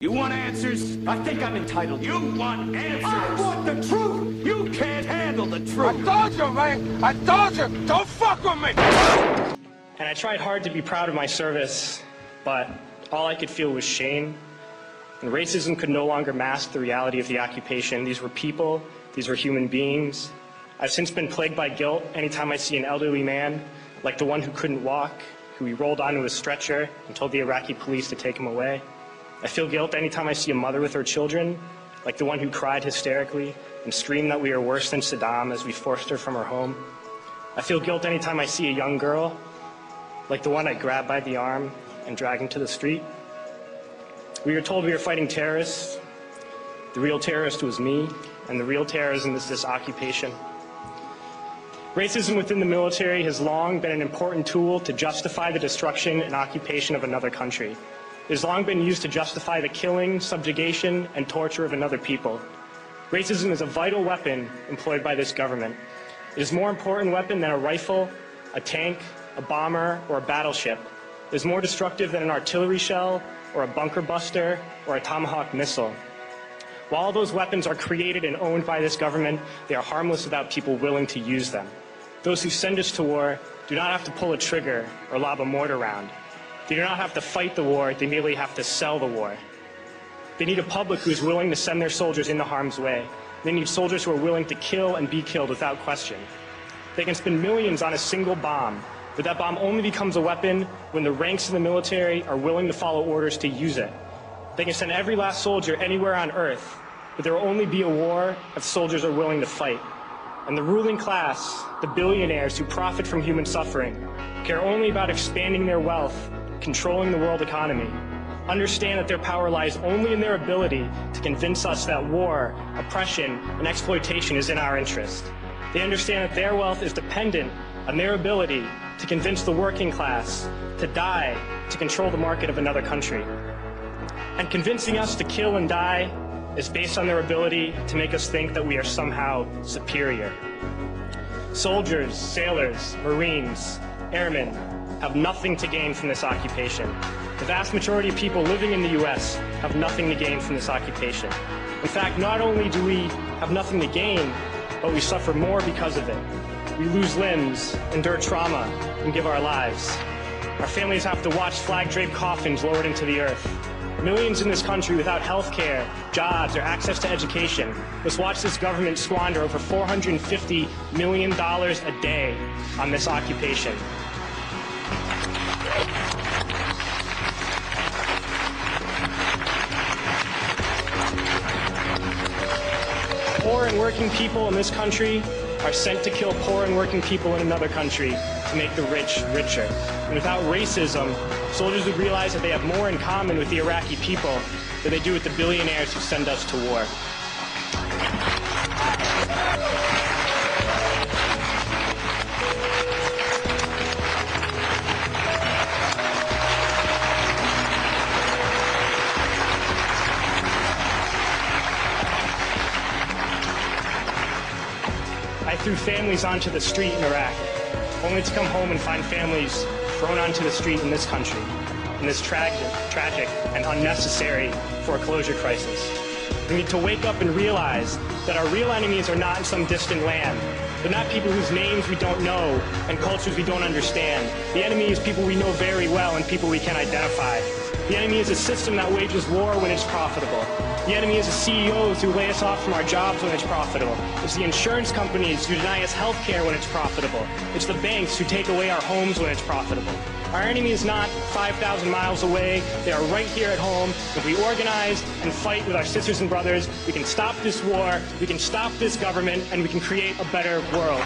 You want answers? I think I'm entitled. You want answers? I want the truth! You can't handle the truth! I told you, man! I told you! Don't fuck with me! And I tried hard to be proud of my service, but all I could feel was shame. And racism could no longer mask the reality of the occupation. These were people. These were human beings. I've since been plagued by guilt anytime I see an elderly man, like the one who couldn't walk, who we rolled onto a stretcher and told the Iraqi police to take him away. I feel guilt anytime I see a mother with her children, like the one who cried hysterically and screamed that we are worse than Saddam as we forced her from her home. I feel guilt anytime I see a young girl, like the one I grabbed by the arm and dragged into the street. We were told we were fighting terrorists. The real terrorist was me, and the real terrorism is this occupation. Racism within the military has long been an important tool to justify the destruction and occupation of another country. It has long been used to justify the killing, subjugation, and torture of another people. Racism is a vital weapon employed by this government. It is a more important weapon than a rifle, a tank, a bomber, or a battleship. It is more destructive than an artillery shell, or a bunker buster, or a Tomahawk missile. While all those weapons are created and owned by this government, they are harmless without people willing to use them. Those who send us to war do not have to pull a trigger or lob a mortar round. They do not have to fight the war, they merely have to sell the war. They need a public who is willing to send their soldiers into harm's way. They need soldiers who are willing to kill and be killed without question. They can spend millions on a single bomb, but that bomb only becomes a weapon when the ranks of the military are willing to follow orders to use it. They can send every last soldier anywhere on earth, but there will only be a war if soldiers are willing to fight. And the ruling class, the billionaires who profit from human suffering, care only about expanding their wealth, controlling the world economy, understand that their power lies only in their ability to convince us that war, oppression, and exploitation is in our interest. They understand that their wealth is dependent on their ability to convince the working class to die to control the market of another country. And convincing us to kill and die is based on their ability to make us think that we are somehow superior. Soldiers, sailors, Marines, airmen have nothing to gain from this occupation. The vast majority of people living in the U.S. have nothing to gain from this occupation. In fact, not only do we have nothing to gain, but we suffer more because of it. We lose limbs, endure trauma, and give our lives. Our families have to watch flag-draped coffins lowered into the earth. Millions in this country without health care, jobs, or access to education must watch this government squander over $450 million a day on this occupation. Poor and working people in this country are sent to kill poor and working people in another country to make the rich richer. And without racism, soldiers would realize that they have more in common with the Iraqi people than they do with the billionaires who send us to war. I threw families onto the street in Iraq, only to come home and find families thrown onto the street in this country, in this tragic and unnecessary foreclosure crisis. We need to wake up and realize that our real enemies are not in some distant land. They're not people whose names we don't know and cultures we don't understand. The enemy is people we know very well and people we can identify. The enemy is a system that wages war when it's profitable. The enemy is the CEOs who lay us off from our jobs when it's profitable. It's the insurance companies who deny us health care when it's profitable. It's the banks who take away our homes when it's profitable. Our enemy is not 5,000 miles away. They are right here at home. If we organize and fight with our sisters and brothers, we can stop this war, we can stop this government, and we can create a better world.